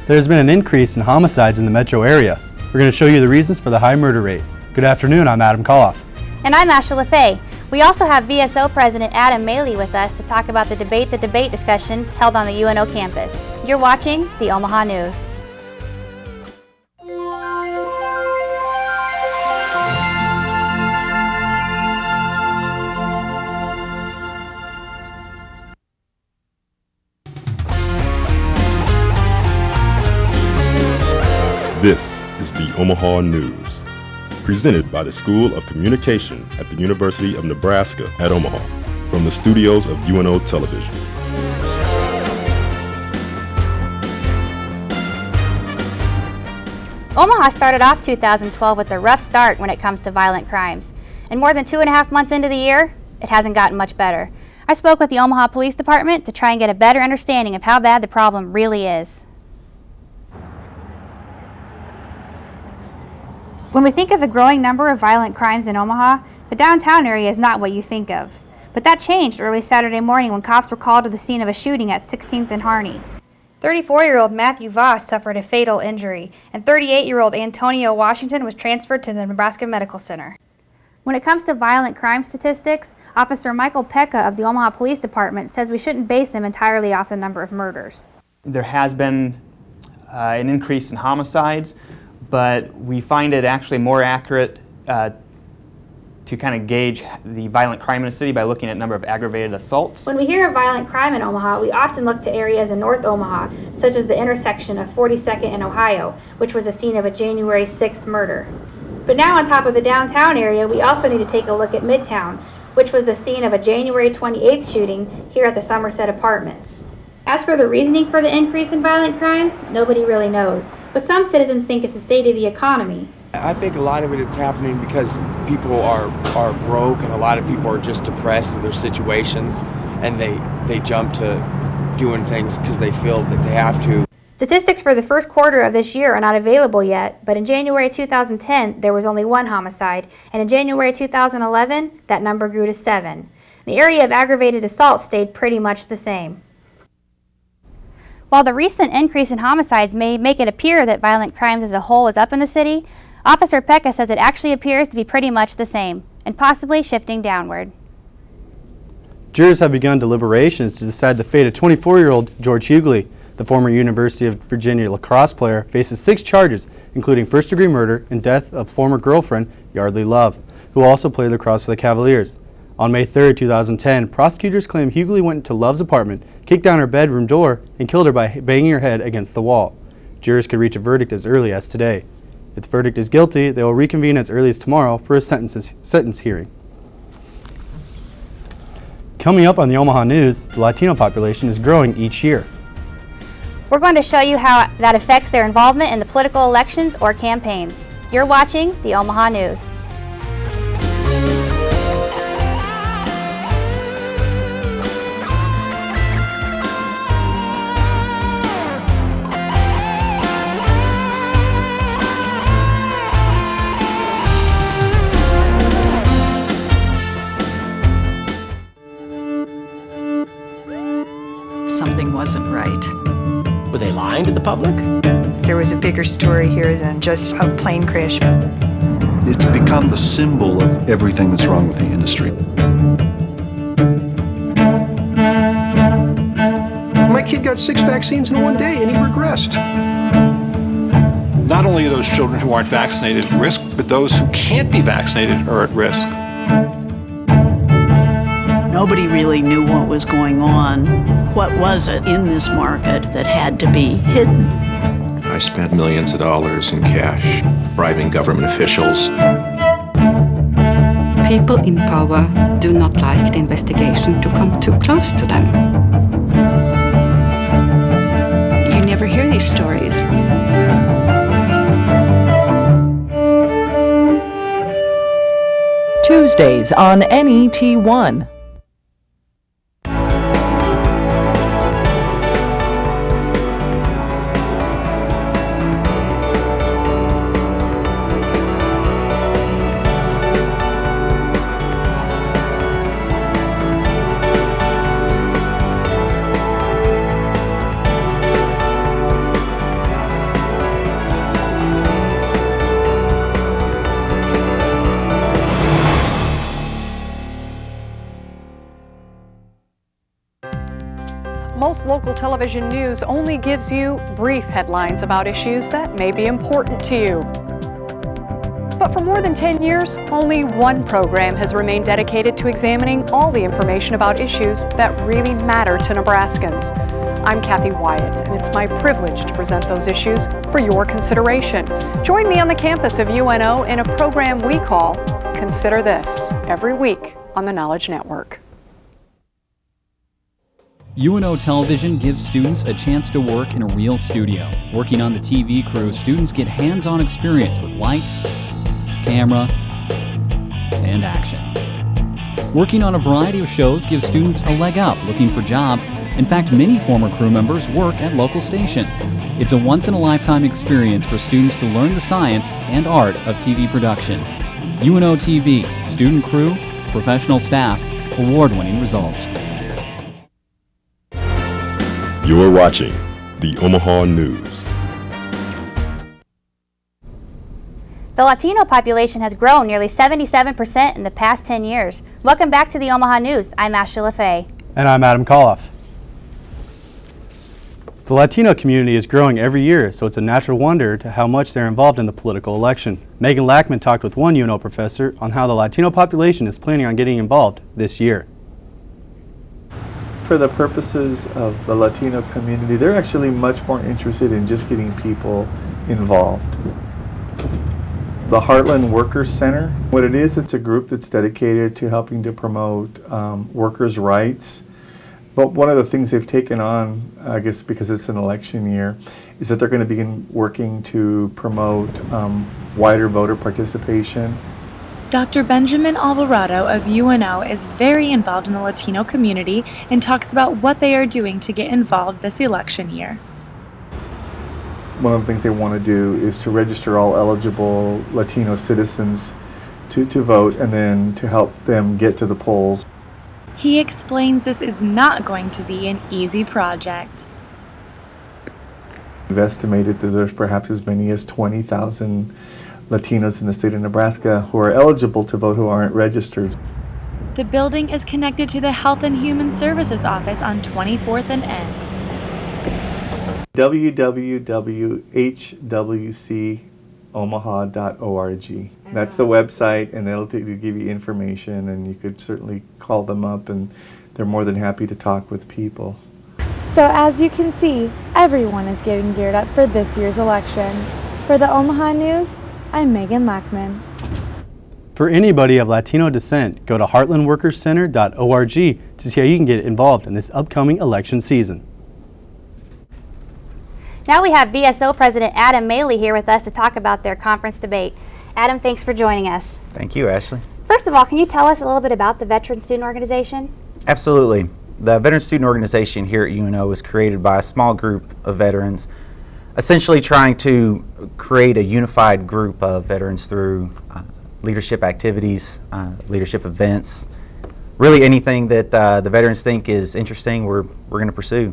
There's been an increase in homicides in the metro area. We're going to show you the reasons for the high murder rate. Good afternoon, I'm Adam Koloff. And I'm Asha LaFay. We also have VSO President Adam Maley with us to talk about the Debate the Debate discussion held on the UNO campus. You're watching the Omaha News. This is the Omaha News, presented by the School of Communication at the University of Nebraska at Omaha, from the studios of UNO Television. Omaha started off 2012 with a rough start when it comes to violent crimes. And more than 2.5 months into the year, it hasn't gotten much better. I spoke with the Omaha Police Department to try and get a better understanding of how bad the problem really is. When we think of the growing number of violent crimes in Omaha, the downtown area is not what you think of. But that changed early Saturday morning when cops were called to the scene of a shooting at 16th and Harney. 34-year-old Matthew Voss suffered a fatal injury, and 38-year-old Antonio Washington was transferred to the Nebraska Medical Center. When it comes to violent crime statistics, Officer Michael Pekka of the Omaha Police Department says we shouldn't base them entirely off the number of murders. There has been an increase in homicides, but we find it actually more accurate to kind of gauge the violent crime in the city by looking at number of aggravated assaults. When we hear of violent crime in Omaha, we often look to areas in North Omaha, such as the intersection of 42nd and Ohio, which was the scene of a January 6th murder. But now on top of the downtown area, we also need to take a look at Midtown, which was the scene of a January 28th shooting here at the Somerset Apartments. As for the reasoning for the increase in violent crimes, nobody really knows. But some citizens think it's the state of the economy. I think a lot of it is happening because people are broke, and a lot of people are just depressed in their situations, and they jump to doing things because they feel that they have to. Statistics for the first quarter of this year are not available yet, but in January 2010 there was only 1 homicide, and in January 2011 that number grew to 7. The area of aggravated assault stayed pretty much the same. While the recent increase in homicides may make it appear that violent crimes as a whole is up in the city, Officer Pekka says it actually appears to be pretty much the same, and possibly shifting downward. Jurors have begun deliberations to decide the fate of 24-year-old George Hughley. The former University of Virginia lacrosse player faces 6 charges, including first-degree murder and death of former girlfriend Yardley Love, who also played lacrosse for the Cavaliers. On May 3, 2010, prosecutors claim Hughley went into Love's apartment, kicked down her bedroom door, and killed her by banging her head against the wall. Jurors could reach a verdict as early as today. If the verdict is guilty, they will reconvene as early as tomorrow for a sentence hearing. Coming up on the Omaha News, the Latino population is growing each year. We're going to show you how that affects their involvement in the political elections or campaigns. You're watching the Omaha News. Something wasn't right. Were they lying to the public? There was a bigger story here than just a plane crash. It's become the symbol of everything that's wrong with the industry. My kid got 6 vaccines in one day and he regressed. Not only are those children who aren't vaccinated at risk, but those who can't be vaccinated are at risk. Nobody really knew what was going on. What was it in this market that had to be hidden? I spent millions of dollars in cash, bribing government officials. People in power do not like the investigation to come too close to them. You never hear these stories. Tuesdays on NET1. UNO's local television news only gives you brief headlines about issues that may be important to you. But for more than 10 years, only one program has remained dedicated to examining all the information about issues that really matter to Nebraskans. I'm Kathy Wyatt, and it's my privilege to present those issues for your consideration. Join me on the campus of UNO in a program we call Consider This, every week on the Knowledge Network. UNO Television gives students a chance to work in a real studio. Working on the TV crew, students get hands-on experience with lights, camera, and action. Working on a variety of shows gives students a leg up looking for jobs. In fact, many former crew members work at local stations. It's a once-in-a-lifetime experience for students to learn the science and art of TV production. UNO TV, student crew, professional staff, award-winning results. You're watching the Omaha News. The Latino population has grown nearly 77% in the past 10 years. Welcome back to the Omaha News. I'm Ashley LaFay. And I'm Adam Koloff. The Latino community is growing every year, so it's a natural wonder to how much they're involved in the political election. Megan Lackman talked with one UNO professor on how the Latino population is planning on getting involved this year. For the purposes of the Latino community, they're actually much more interested in just getting people involved. The Heartland Workers Center, what it is, it's a group that's dedicated to helping to promote workers' rights. But one of the things they've taken on, I guess because it's an election year, is that they're going to begin working to promote wider voter participation. Dr. Benjamin Alvarado of UNO is very involved in the Latino community and talks about what they are doing to get involved this election year. One of the things they want to do is to register all eligible Latino citizens to vote and then to help them get to the polls. He explains this is not going to be an easy project. We've estimated that there's perhaps as many as 20,000 Latinos in the state of Nebraska who are eligible to vote who aren't registered. The building is connected to the Health and Human Services office on 24th and N. www.hwcomaha.org. That's the website, and it'll give you information, and you could certainly call them up, and they're more than happy to talk with people. So as you can see, everyone is getting geared up for this year's election. For the Omaha News, I'm Megan Lackman. For anybody of Latino descent, go to heartlandworkerscenter.org to see how you can get involved in this upcoming election season. Now we have VSO President Adam Maley here with us to talk about their conference debate. Adam, thanks for joining us. Thank you, Ashley. First of all, can you tell us a little bit about the Veteran Student Organization? Absolutely. The Veteran Student Organization here at UNO was created by a small group of veterans, essentially trying to create a unified group of veterans through leadership activities, leadership events, really anything that the veterans think is interesting, we're going to pursue.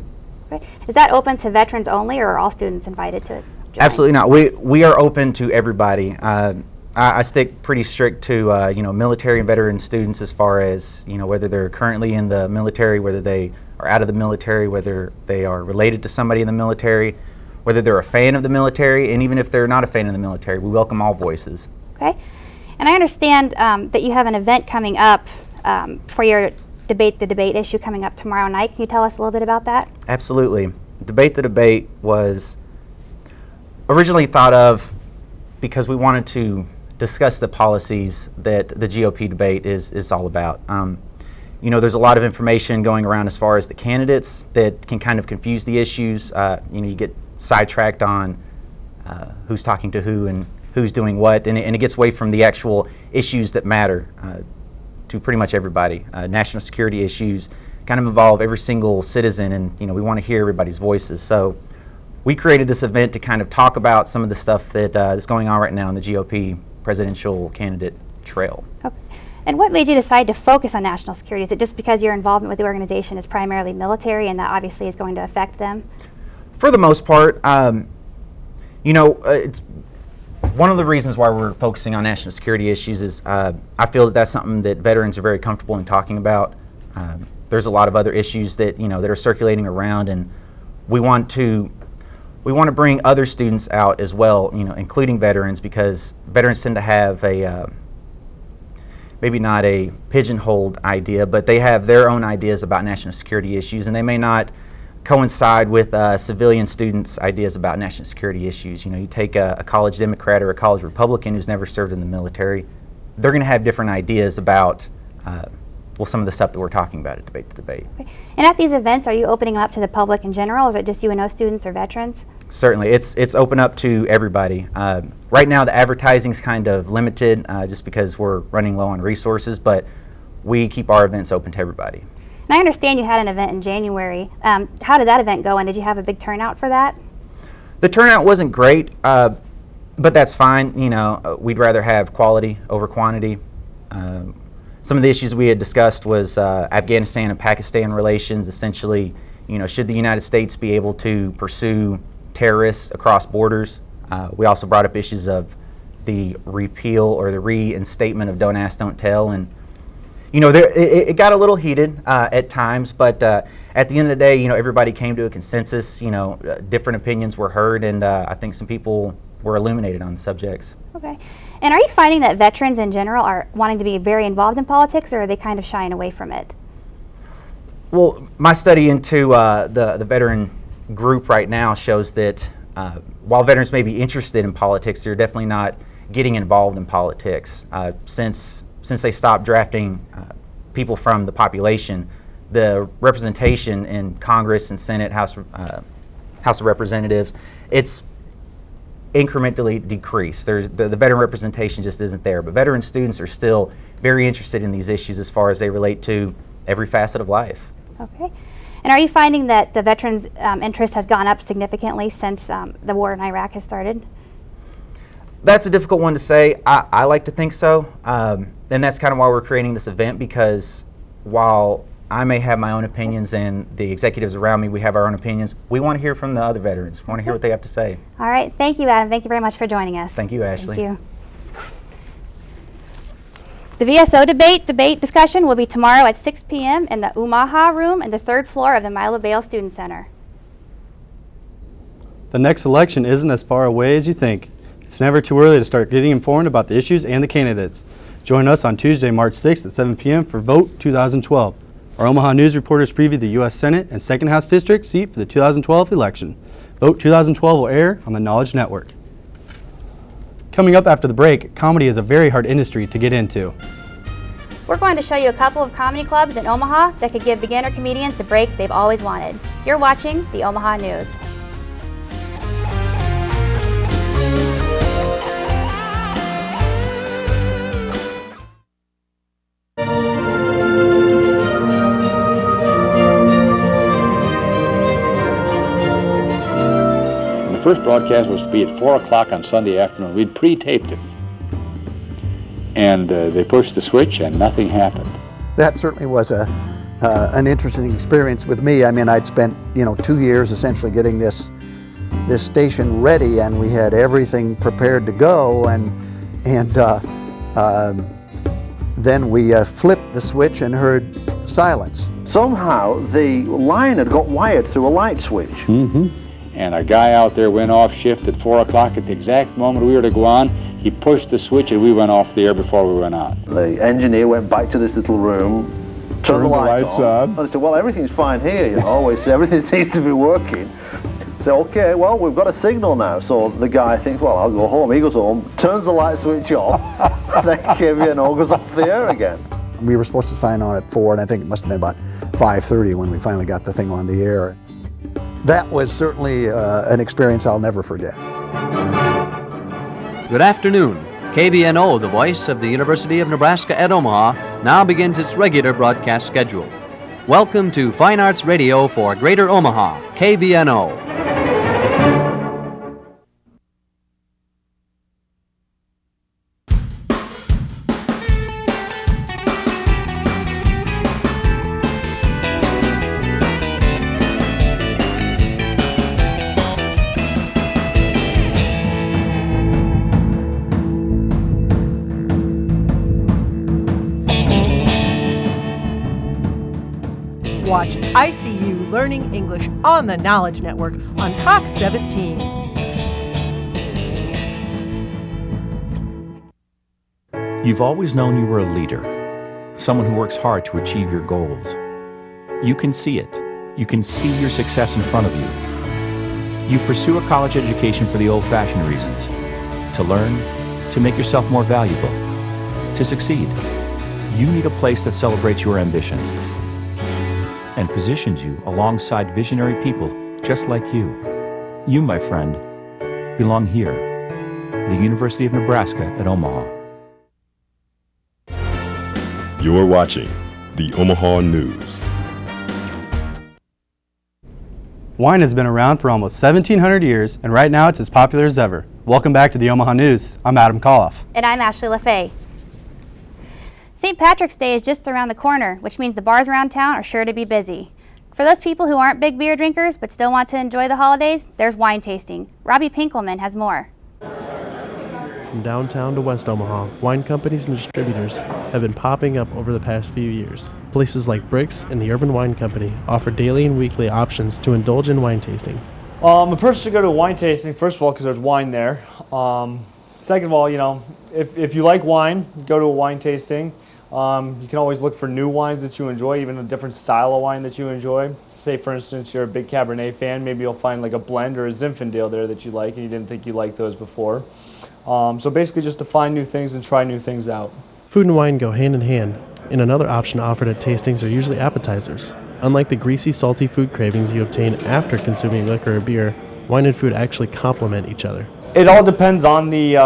Okay. Is that open to veterans only, or are all students invited to join? Absolutely not. We are open to everybody. I stick pretty strict to military and veteran students as far as whether they're currently in the military, whether they are out of the military, whether they are related to somebody in the military, whether they're a fan of the military, and even if they're not a fan of the military, we welcome all voices. Okay. And I understand that you have an event coming up for your debate, the debate issue coming up tomorrow night. Can you tell us a little bit about that? Absolutely. Debate the Debate was originally thought of because we wanted to discuss the policies that the GOP debate is all about. There's a lot of information going around as far as the candidates that can kind of confuse the issues. You get sidetracked on who's talking to who and who's doing what, and it gets away from the actual issues that matter to pretty much everybody. National security issues kind of involve every single citizen, and we want to hear everybody's voices. So we created this event to kind of talk about some of the stuff that is going on right now in the GOP presidential candidate trail. Okay. And what made you decide to focus on national security? Is it just because your involvement with the organization is primarily military, and that obviously is going to affect them? For the most part, it's one of the reasons why we're focusing on national security issues is I feel that that's something that veterans are very comfortable in talking about. there's a lot of other issues that that are circulating around, and we want to bring other students out as well, including veterans, because veterans tend to have a maybe not a pigeonholed idea, but they have their own ideas about national security issues, and they may not coincide with civilian students' ideas about national security issues. You take a college Democrat or a college Republican who's never served in the military, they're going to have different ideas about some of the stuff that we're talking about at Debate the Debate. Okay. And at these events, are you opening up to the public in general, or is it just UNO students or veterans? Certainly, it's open up to everybody. Right now, the advertising's kind of limited just because we're running low on resources, but we keep our events open to everybody. And I understand you had an event in January. How did that event go, and did you have a big turnout for that? The turnout wasn't great, but that's fine. We'd rather have quality over quantity. Some of the issues we had discussed was Afghanistan and Pakistan relations. Essentially, should the United States be able to pursue terrorists across borders? We also brought up issues of the repeal or the reinstatement of Don't Ask, Don't Tell, and it got a little heated at times. But at the end of the day, everybody came to a consensus. Different opinions were heard, and I think some people were illuminated on the subjects. Okay. And are you finding that veterans in general are wanting to be very involved in politics, or are they kind of shying away from it? Well, my study into the veteran group right now shows that while veterans may be interested in politics, they're definitely not getting involved in politics. Since they stopped drafting people from the population, the representation in Congress and Senate, House of Representatives, it's incrementally decreased. The veteran representation just isn't there. But veteran students are still very interested in these issues as far as they relate to every facet of life. Okay. And are you finding that the veterans' interest has gone up significantly since the war in Iraq has started? That's a difficult one to say. I like to think so. And that's kind of why we're creating this event, because while I may have my own opinions and the executives around me, we have our own opinions, we want to hear from the other veterans. We want to hear what they have to say. All right. Thank you, Adam. Thank you very much for joining us. Thank you, Ashley. Thank you. The VSO debate discussion will be tomorrow at 6 p.m. in the Omaha room and the third floor of the Milo Vale Student Center. The next election isn't as far away as you think. It's never too early to start getting informed about the issues and the candidates. Join us on Tuesday, March 6th at 7 p.m. for Vote 2012. Our Omaha News reporters preview the U.S. Senate and 2nd House District seat for the 2012 election. Vote 2012 will air on the Knowledge Network. Coming up after the break, comedy is a very hard industry to get into. We're going to show you a couple of comedy clubs in Omaha that could give beginner comedians the break they've always wanted. You're watching the Omaha News. The first broadcast was to be at 4 o'clock on Sunday afternoon. We'd pre-taped it. And they pushed the switch and nothing happened. That certainly was an interesting experience with me. I mean, I'd spent 2 years essentially getting this station ready, and we had everything prepared to go, and then we flipped the switch and heard silence. Somehow the line had got wired through a light switch. Mm-hmm. And a guy out there went off shift at 4 o'clock at the exact moment we were to go on. He pushed the switch and we went off the air before we went on. The engineer went back to this little room, turned the lights on. And I said, well, everything's fine here, everything seems to be working. So, okay, well, we've got a signal now. So the guy thinks, well, I'll go home. He goes home, turns the light switch off, then KVNO goes off the air again. We were supposed to sign on at 4, and I think it must have been about 5:30 when we finally got the thing on the air. That was certainly an experience I'll never forget. Good afternoon. KVNO, the voice of the University of Nebraska at Omaha, now begins its regular broadcast schedule. Welcome to Fine Arts Radio for Greater Omaha, KVNO. watch ICU Learning English on the Knowledge Network on Talk 17. You've always known you were a leader, someone who works hard to achieve your goals. You can see it. You can see your success in front of you. You pursue a college education for the old-fashioned reasons, to learn, to make yourself more valuable, to succeed. You need a place that celebrates your ambition and positions you alongside visionary people just like you. You, my friend, belong here, the University of Nebraska at Omaha. You're watching the Omaha News. Wine has been around for almost 1,700 years, and right now it's as popular as ever. Welcome back to the Omaha News. I'm Adam Koloff. And I'm Ashley LaFay. St. Patrick's Day is just around the corner, which means the bars around town are sure to be busy. For those people who aren't big beer drinkers but still want to enjoy the holidays, there's wine tasting. Robbie Pinkelman has more. From downtown to West Omaha, wine companies and distributors have been popping up over the past few years. Places like Bricks and the Urban Wine Company offer daily and weekly options to indulge in wine tasting. A person should go to a wine tasting, first of all, because there's wine there. Second of all, if you like wine, go to a wine tasting. You can always look for new wines that you enjoy, even a different style of wine that you enjoy. Say, for instance, you're a big Cabernet fan, maybe you'll find like a blend or a Zinfandel there that you like and you didn't think you liked those before. So basically just to find new things and try new things out. Food and wine go hand in hand, and another option offered at tastings are usually appetizers. Unlike the greasy, salty food cravings you obtain after consuming liquor or beer, wine and food actually complement each other. It all depends on the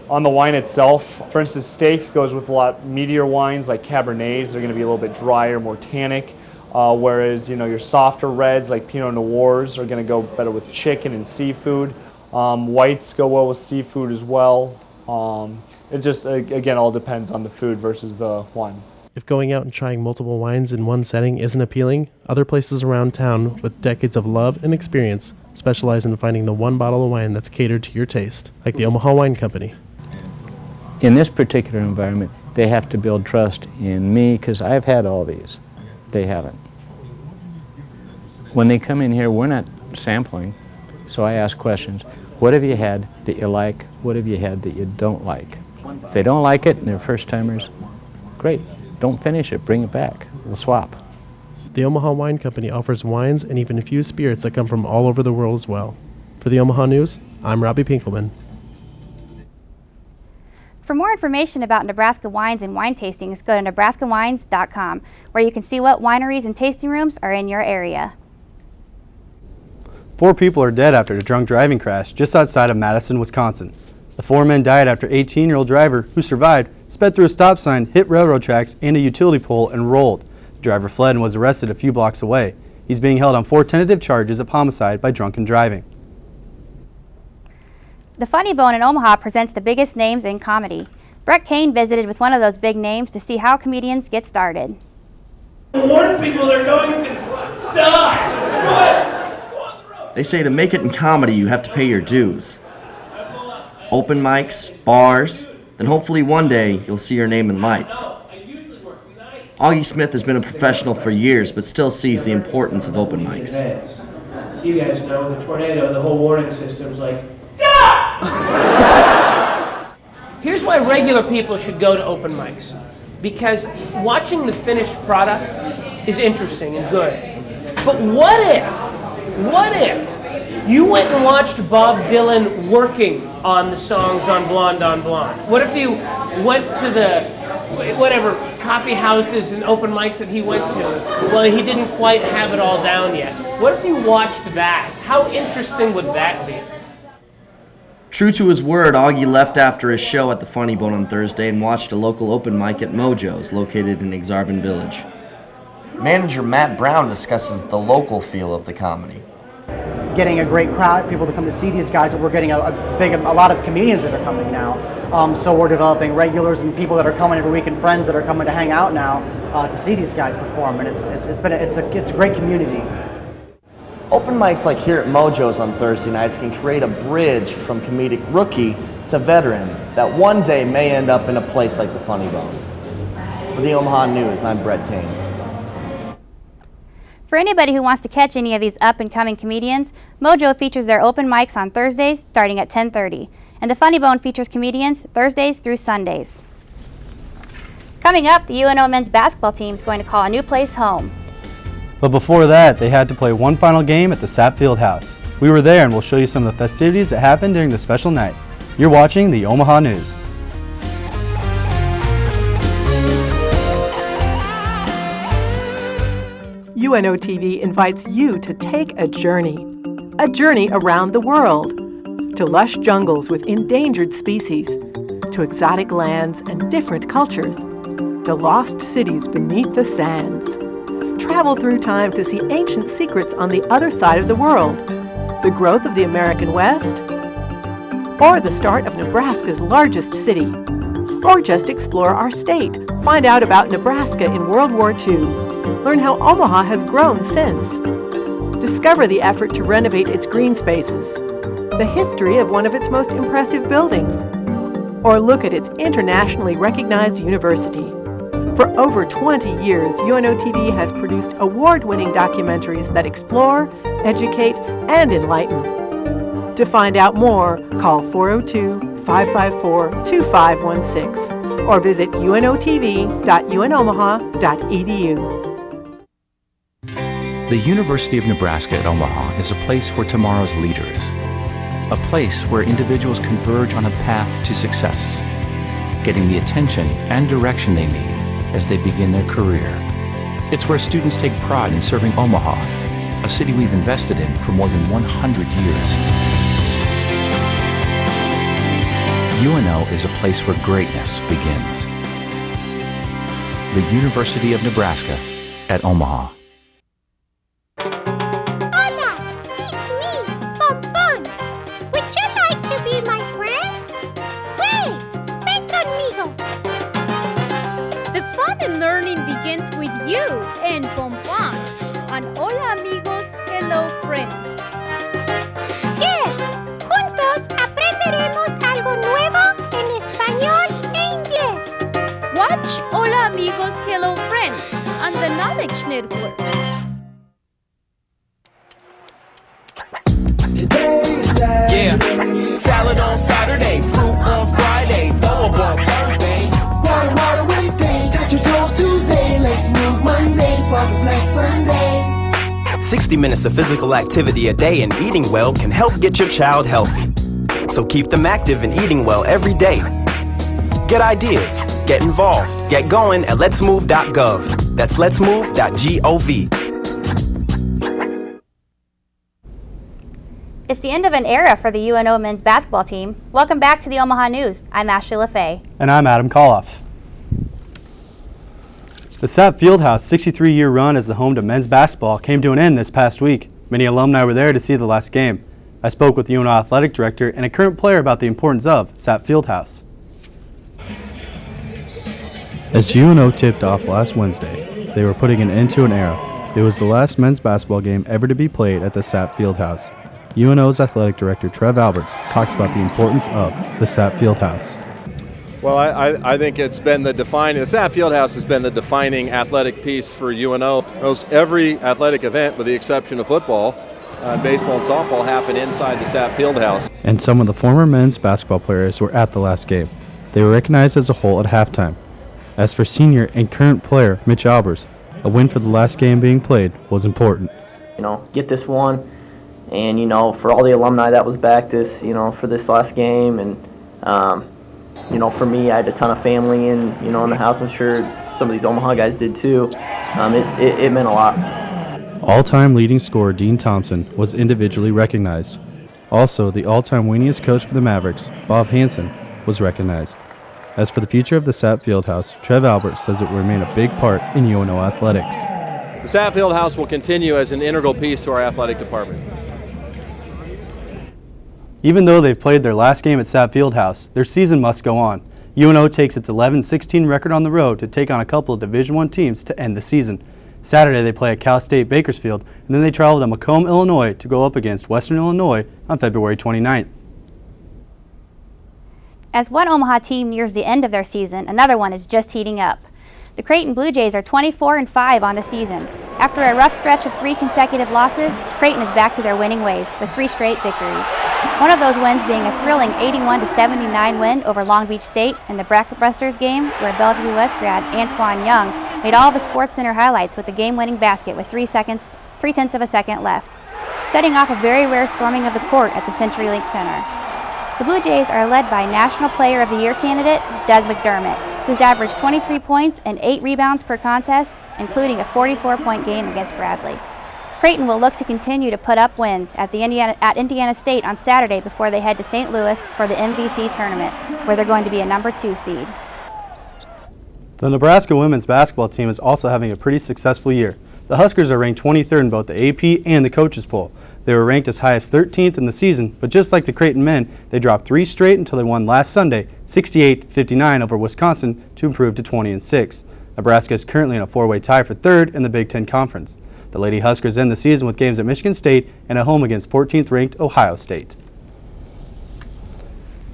wine itself. For instance, steak goes with a lot meatier wines like Cabernets. They're going to be a little bit drier, more tannic. Whereas your softer reds like Pinot Noirs are going to go better with chicken and seafood. Whites go well with seafood as well. It just, again, all depends on the food versus the wine. If going out and trying multiple wines in one setting isn't appealing, other places around town with decades of love and experience specialize in finding the one bottle of wine that's catered to your taste, like the Omaha Wine Company. In this particular environment, they have to build trust in me because I've had all these. They haven't. When they come in here, we're not sampling, so I ask questions. What have you had that you like? What have you had that you don't like? If they don't like it and they're first-timers, great. Don't finish it. Bring it back. We'll swap. The Omaha Wine Company offers wines and even a few spirits that come from all over the world as well. For the Omaha News, I'm Robbie Pinkelman. For more information about Nebraska wines and wine tastings, go to nebraskawines.com, where you can see what wineries and tasting rooms are in your area. 4 people are dead after a drunk driving crash just outside of Madison, Wisconsin. The 4 men died after an 18-year-old driver, who survived, sped through a stop sign, hit railroad tracks and a utility pole, and rolled. The driver fled and was arrested a few blocks away. He's being held on 4 tentative charges of homicide by drunken driving. The Funny Bone in Omaha presents the biggest names in comedy. Brett Kane visited with one of those big names to see how comedians get started. Warn people they're going to die. Go ahead. They say to make it in comedy, you have to pay your dues. Open mics, bars, then hopefully one day you'll see your name in lights. Augie Smith has been a professional for years, but still sees the importance of open mics. You guys know the tornado, the whole warning system's like, Here's why regular people should go to open mics. Because watching the finished product is interesting and good. But what if you went and watched Bob Dylan working on the songs on Blonde on Blonde? What if you went to the coffee houses and open mics that he went to? Well, he didn't quite have it all down yet. What if you watched that? How interesting would that be? True to his word, Augie left after his show at the Funny Bone on Thursday and watched a local open mic at Mojo's, located in Exarban Village. Manager Matt Brown discusses the local feel of the comedy. Getting a great crowd, people to come to see these guys, and we're getting a lot of comedians that are coming now. So we're developing regulars and people that are coming every week and friends that are coming to hang out now to see these guys perform, and it's a great community. Open mics like here at Mojo's on Thursday nights can create a bridge from comedic rookie to veteran that one day may end up in a place like the Funny Bone. For the Omaha News, I'm Brett Kane. For anybody who wants to catch any of these up-and-coming comedians, Mojo features their open mics on Thursdays starting at 10:30, and the Funny Bone features comedians Thursdays through Sundays. Coming up, the UNO men's basketball team is going to call a new place home. But before that, they had to play one final game at the Sapp Fieldhouse. We were there and we'll show you some of the festivities that happened during the special night. You're watching the Omaha News. UNO TV invites you to take a journey around the world, to lush jungles with endangered species, to exotic lands and different cultures, to lost cities beneath the sands. Travel through time to see ancient secrets on the other side of the world, the growth of the American West, or the start of Nebraska's largest city, or just explore our state, find out about Nebraska in World War II. Learn how Omaha has grown since. Discover the effort to renovate its green spaces, the history of one of its most impressive buildings, or look at its internationally recognized university. For over 20 years, UNO TV has produced award-winning documentaries that explore, educate, and enlighten. To find out more, call 402-554-2516 or visit unotv.unomaha.edu. The University of Nebraska at Omaha is a place for tomorrow's leaders, a place where individuals converge on a path to success, getting the attention and direction they need as they begin their career. It's where students take pride in serving Omaha, a city we've invested in for more than 100 years. UNO is a place where greatness begins. The University of Nebraska at Omaha. Network. Yeah, salad on Saturday, fruit on Friday, throw a ball Thursday. Water Wednesday, touch your toes Tuesday. Let's move Monday, spark snacks Sunday. 60 minutes of physical activity a day and eating well can help get your child healthy. So keep them active and eating well every day. Get ideas, get involved, get going at letsmove.gov. That's letsmove.gov. It's the end of an era for the UNO men's basketball team. Welcome back to the Omaha News. I'm Ashley LaFay. And I'm Adam Koloff. The Sapp Fieldhouse 63-year run as the home to men's basketball came to an end this past week. Many alumni were there to see the last game. I spoke with the UNO athletic director and a current player about the importance of Sapp Fieldhouse. As UNO tipped off last Wednesday, they were putting an end to an era. It was the last men's basketball game ever to be played at the Sapp Fieldhouse. UNO's athletic director, Trev Alberts, talks about the importance of the Sapp Fieldhouse. Well, I think it's been the Sapp Fieldhouse has been the defining athletic piece for UNO. Most every athletic event, with the exception of football, baseball and softball, happen inside the Sapp Fieldhouse. And some of the former men's basketball players were at the last game. They were recognized as a whole at halftime. As for senior and current player Mitch Albers, a win for the last game being played was important. Get this one, and for all the alumni that was back this, for this last game, and for me, I had a ton of family in the house. I'm sure some of these Omaha guys did too. It meant a lot. All-time leading scorer Dean Thompson was individually recognized. Also, the all-time winningest coach for the Mavericks, Bob Hansen, was recognized. As for the future of the Sapp Fieldhouse, Trev Albert says it will remain a big part in UNO athletics. The Sapp Fieldhouse will continue as an integral piece to our athletic department. Even though they've played their last game at Sapp Fieldhouse, their season must go on. UNO takes its 11-16 record on the road to take on a couple of Division I teams to end the season. Saturday they play at Cal State Bakersfield, and then they travel to Macomb, Illinois to go up against Western Illinois on February 29th. As one Omaha team nears the end of their season, another one is just heating up. The Creighton Blue Jays are 24-5 on the season. After a rough stretch of 3 consecutive losses, Creighton is back to their winning ways with 3 straight victories. One of those wins being a thrilling 81-79 win over Long Beach State in the Bracket Busters game, where Bellevue West grad Antoine Young made all of the SportsCenter highlights with the game-winning basket with 3/10 of a second left, setting off a very rare storming of the court at the CenturyLink Center. The Blue Jays are led by National Player of the Year candidate Doug McDermott, who's averaged 23 points and 8 rebounds per contest, including a 44-point game against Bradley. Creighton will look to continue to put up wins at Indiana State on Saturday before they head to St. Louis for the MVC tournament, where they're going to be a number 2 seed. The Nebraska women's basketball team is also having a pretty successful year. The Huskers are ranked 23rd in both the AP and the coaches poll. They were ranked as high as 13th in the season, but just like the Creighton men, they dropped 3 straight until they won last Sunday, 68-59 over Wisconsin to improve to 20-6. Nebraska is currently in a 4-way tie for 3rd in the Big Ten Conference. The Lady Huskers end the season with games at Michigan State and at home against 14th ranked Ohio State.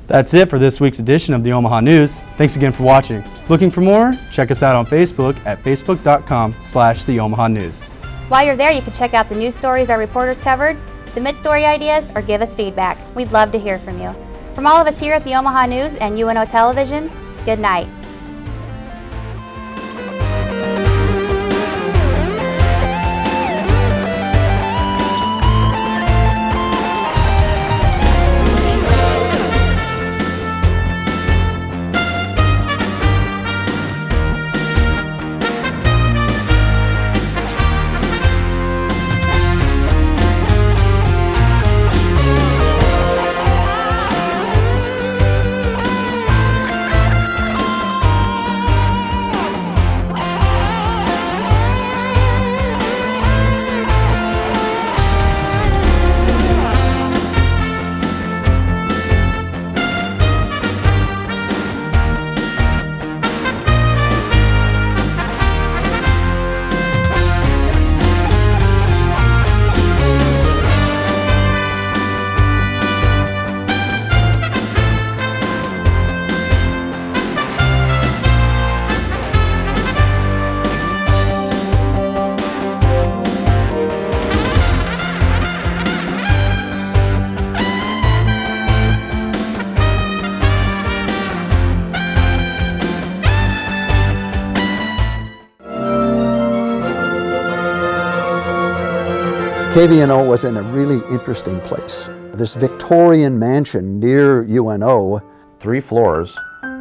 That's it for this week's edition of the Omaha News. Thanks again for watching. Looking for more? Check us out on Facebook at facebook.com/the Omaha News. While you're there, you can check out the news stories our reporters covered, submit story ideas, or give us feedback. We'd love to hear from you. From all of us here at the Omaha News and UNO Television, good night. KVNO was in a really interesting place. This Victorian mansion near UNO. 3 floors.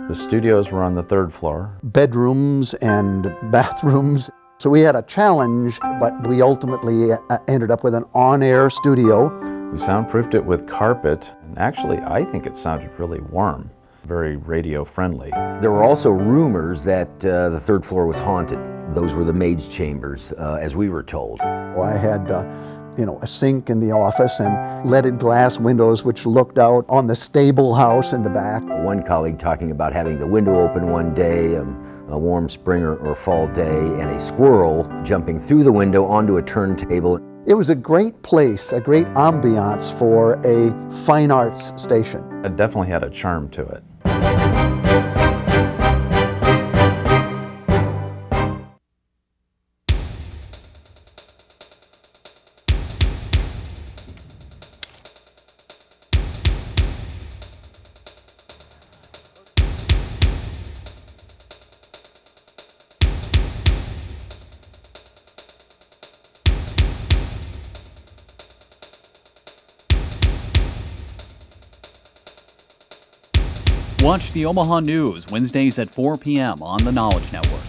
The studios were on the 3rd floor. Bedrooms and bathrooms. So we had a challenge, but we ultimately ended up with an on-air studio. We soundproofed it with carpet, and actually I think it sounded really warm, very radio friendly. There were also rumors that the 3rd floor was haunted. Those were the maid's chambers, as we were told. I had a sink in the office and leaded glass windows which looked out on the stable house in the back. One colleague talking about having the window open one day, a warm spring or fall day, and a squirrel jumping through the window onto a turntable. It was a great place, a great ambiance for a fine arts station. It definitely had a charm to it. Watch the Omaha News Wednesdays at 4 p.m. on the Knowledge Network.